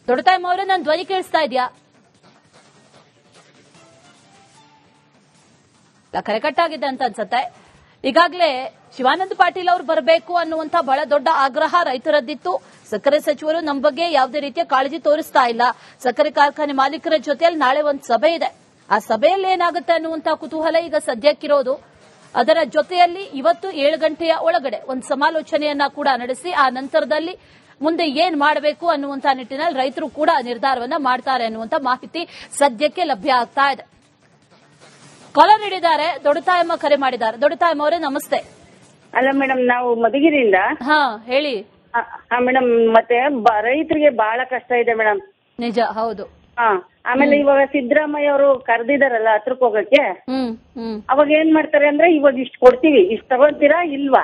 ದೊಡ್ಡತಾಯಮ್ಮ ಅವರೇ ನನ್ನ ಧ್ವನಿ ಕೇಳಿಸ್ತಾ ಇದೆಯಾ? ಕರೆ ಕಟ್ಟಾಗಿದೆ ಅಂತ ಅನ್ಸುತ್ತೆ. ಈಗಾಗಲೇ ಶಿವಾನಂದ ಪಾಟೀಲ್ ಅವರು ಬರಬೇಕು ಅನ್ನುವಂತ ಬಹಳ ದೊಡ್ಡ ಆಗ್ರಹ ರೈತರದ್ದಿತ್ತು. ಸಕ್ಕರೆ ಸಚಿವರು ನಮ್ಮ ಬಗ್ಗೆ ಯಾವುದೇ ರೀತಿಯ ಕಾಳಜಿ ತೋರಿಸ್ತಾ ಇಲ್ಲ. ಸಕ್ಕರೆ ಕಾರ್ಖಾನೆ ಮಾಲೀಕರ ಜೊತೆಯಲ್ಲಿ ನಾಳೆ ಒಂದು ಸಭೆ ಇದೆ. ಆ ಸಭೆಯಲ್ಲಿ ಏನಾಗುತ್ತೆ ಅನ್ನುವಂತ ಕುತೂಹಲ ಈಗ ಸದ್ಯಕ್ಕಿರೋದು. ಅದರ ಜೊತೆಯಲ್ಲಿ ಇವತ್ತು 7 ಗಂಟೆಯ ಒಳಗಡೆ ಒಂದು ಸಮಾಲೋಚನೆಯನ್ನ ಕೂಡ ನಡೆಸಿ ಆ ನಂತರದಲ್ಲಿ ಮುಂದೆ ಏನ್ ಮಾಡಬೇಕು ಅನ್ನುವಂತ ನಿಟ್ಟಿನಲ್ಲಿ ರೈತರು ಕೂಡ ನಿರ್ಧಾರವನ್ನ ಮಾಡ್ತಾರೆ ಅನ್ನುವಂತ ಮಾಹಿತಿ ಸದ್ಯಕ್ಕೆ ಲಭ್ಯ ಆಗ್ತಾ ಇದೆ. ಕಾಲರ್ ನೀಡಿದ್ದಾರೆ, ದೊಡ್ಡತಾಯಮ್ಮ ಕರೆ ಮಾಡಿದ್ದಾರೆ. ದೊಡ್ಡತಾಯಮ್ಮ ಅವರೇ ನಮಸ್ತೆ. ಅಲ್ಲ ಮೇಡಮ್, ನಾವು ಮಧುಗಿರಿಯಿಂದ. ಹಾ ಹೇಳಿ. ಮೇಡಮ್, ಮತ್ತೆ ರೈತರಿಗೆ ಬಹಳ ಕಷ್ಟ ಇದೆ ಮೇಡಮ್. ನಿಜ, ಹೌದು. ಆಮೇಲೆ ಇವಾಗ ಸಿದ್ದರಾಮಯ್ಯ ಅವರು ಕರೆದಿದಾರಲ್ಲ ಹತ್ರಕ್ ಹೋಗಕ್ಕೆ, ಅವಾಗ ಏನ್ ಮಾಡ್ತಾರೆ ಅಂದ್ರೆ ಇವಾಗ ಇಷ್ಟು ಕೊಡ್ತೀವಿ, ಇಷ್ಟು ತಗೊಳ್ತೀರಾ ಇಲ್ವಾ,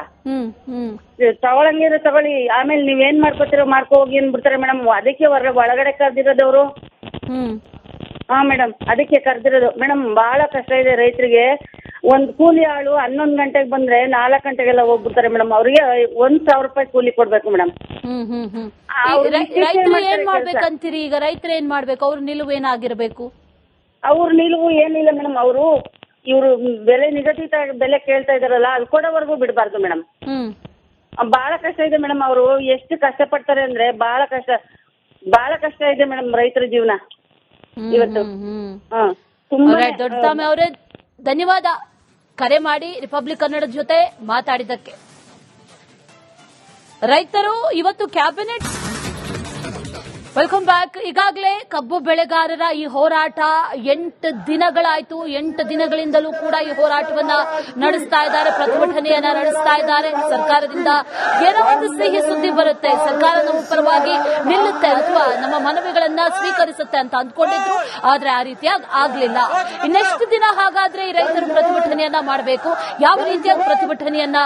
ತಗೊಳಂಗಿದ್ರೆ ತಗೊಳ್ಳಿ, ಆಮೇಲೆ ನೀವೇನ್ ಮಾಡ್ಕೋತೀರೋ ಮಾಡ್ಕೋ ಹೋಗಿ ಅಂದ್ಬಿಡ್ತಾರೆ ಮೇಡಮ್. ಅದಕ್ಕೆ ಒಳಗಡೆ ಕರೆದಿರೋದವ್ರು. ಮೇಡಮ್, ಅದಕ್ಕೆ ಕರೆದಿರೋದು ಮೇಡಮ್. ಬಹಳ ಕಷ್ಟ ಇದೆ ರೈತರಿಗೆ. ಒಂದ್ ಕೂಲಿ ಆಳು 11 ಗಂಟೆಗೆ ಬಂದ್ರೆ 4 ಗಂಟೆಗೆಲ್ಲ ಹೋಗ್ಬಿಡ್ತಾರೆ ಮೇಡಮ್. ಅವ್ರಿಗೆ 1,000 ರೂಪಾಯಿ ಕೂಲಿ ಕೊಡ್ಬೇಕು ಮೇಡಮ್. ರೈತರು ಏನ್ ಮಾಡ್ಬೇಕಂತೀರಿ ಈಗ? ರೈತರು ಏನ್ ಮಾಡ್ಬೇಕು? ಅವ್ರ ನಿಲುವು ಏನಾಗಿರ್ಬೇಕು? ಅವ್ರ ನಿಲುವು ಏನಿಲ್ಲ ಮೇಡಮ್. ಇವರು ಬೆಲೆ ನಿಗದಿತ ಬೆಲೆ ಕೇಳ್ತಾ ಇದಾರಲ್ಲ, ಅದು ಕೊಡೋವರೆಗೂ ಬಿಡಬಾರ್ದು ಮೇಡಮ್. ಬಹಳ ಕಷ್ಟ ಇದೆ ಮೇಡಮ್. ಅವರು ಎಷ್ಟು ಕಷ್ಟ ಪಡ್ತಾರೆ ಅಂದ್ರೆ ಬಹಳ ಕಷ್ಟ ಇದೆ ಮೇಡಮ್ ರೈತರ ಜೀವನ ಇವತ್ತು. ದೊಡ್ಡತಾಮೆ ಅವರೇ ಧನ್ಯವಾದ ಕರೆ ಮಾಡಿ ರಿಪಬ್ಲಿಕ್ ಕನ್ನಡದ ಜೊತೆ ಮಾತಾಡಿದ್ದಕ್ಕೆ. ರೈತರು ಇವತ್ತು ಕ್ಯಾಬಿನೆಟ್ ವೆಲ್ಕಮ್ ಬ್ಯಾಕ್. ಈಗಾಗಲೇ ಕಬ್ಬು ಬೆಳೆಗಾರರ ಈ ಹೋರಾಟ 8 ದಿನಗಳಾಯ್ತು. 8 ದಿನಗಳಿಂದಲೂ ಕೂಡ ಈ ಹೋರಾಟವನ್ನ ನಡೆಸ್ತಾ ಇದ್ದಾರೆ, ಪ್ರತಿಭಟನೆಯನ್ನ ನಡೆಸ್ತಾ ಇದ್ದಾರೆ. ಸರ್ಕಾರದಿಂದ ಏನೋ ಒಂದು ಸಿಹಿ ಸುದ್ದಿ ಬರುತ್ತೆ, ಸರ್ಕಾರ ನಮ್ಮ ಪರವಾಗಿ ನಿಲ್ಲುತ್ತೆ ಅಥವಾ ನಮ್ಮ ಮನವಿಗಳನ್ನ ಸ್ವೀಕರಿಸುತ್ತೆ ಅಂತ ಅಂದ್ಕೊಂಡಿದ್ರು. ಆದ್ರೆ ಆ ರೀತಿಯಾಗಿ ಆಗ್ಲಿಲ್ಲ. ಇನ್ನೆಷ್ಟು ದಿನ ಹಾಗಾದ್ರೆ ಈ ರೈತರು ಪ್ರತಿಭಟನೆಯನ್ನ ಮಾಡಬೇಕು? ಯಾವ ರೀತಿಯ ಪ್ರತಿಭಟನೆಯನ್ನ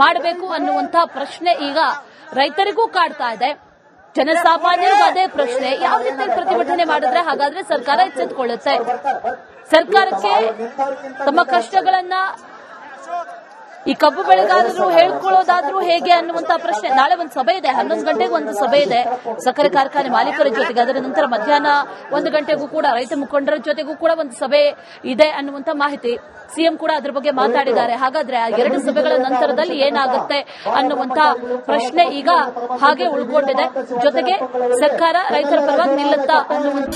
ಮಾಡಬೇಕು ಅನ್ನುವಂತ ಪ್ರಶ್ನೆ ಈಗ ರೈತರಿಗೂ ಕಾಡ್ತಾ ಇದೆ. ಜನಸಾಮಾನ್ಯರಿಗೂ ಅದೇ ಪ್ರಶ್ನೆ. ಯಾವ ರೀತಿ ಪ್ರತಿಭಟನೆ ಮಾಡಿದ್ರೆ ಹಾಗಾದ್ರೆ ಸರ್ಕಾರ ಎಚ್ಚೆತ್ತುಕೊಳ್ಳುತ್ತೆ? ಸರ್ಕಾರಕ್ಕೆ ತಮ್ಮ ಕಷ್ಟಗಳನ್ನ ಈ ಕಬ್ಬು ಬೆಳೆಗಾರರು ಹೇಳ್ಕೊಳ್ಳೋದಾದ್ರೂ ಹೇಗೆ ಅನ್ನುವಂತ ಪ್ರಶ್ನೆ. ನಾಳೆ ಒಂದು ಸಭೆ ಇದೆ, 11 ಗಂಟೆಗೆ ಒಂದು ಸಭೆ ಇದೆ ಸಕ್ಕರೆ ಕಾರ್ಖಾನೆ ಮಾಲೀಕರ ಜೊತೆಗೆ. ಅದರ ನಂತರ ಮಧ್ಯಾಹ್ನ 1 ಗಂಟೆಗೂ ಕೂಡ ರೈತ ಮುಖಂಡರ ಜೊತೆಗೂ ಕೂಡ ಒಂದು ಸಭೆ ಇದೆ ಅನ್ನುವಂತ ಮಾಹಿತಿ. ಸಿಎಂ ಕೂಡ ಅದ್ರ ಬಗ್ಗೆ ಮಾತಾಡಿದ್ದಾರೆ. ಹಾಗಾದ್ರೆ ಆ 2 ಸಭೆಗಳ ನಂತರದಲ್ಲಿ ಏನಾಗುತ್ತೆ ಅನ್ನುವಂತ ಪ್ರಶ್ನೆ ಈಗ ಹಾಗೆ ಉಳ್ಕೊಂಡಿದೆ. ಜೊತೆಗೆ ಸರ್ಕಾರ ರೈತರ ಪರವಾಗಿ ನಿಲ್ಲುತ್ತಾ ಅನ್ನುವಂತ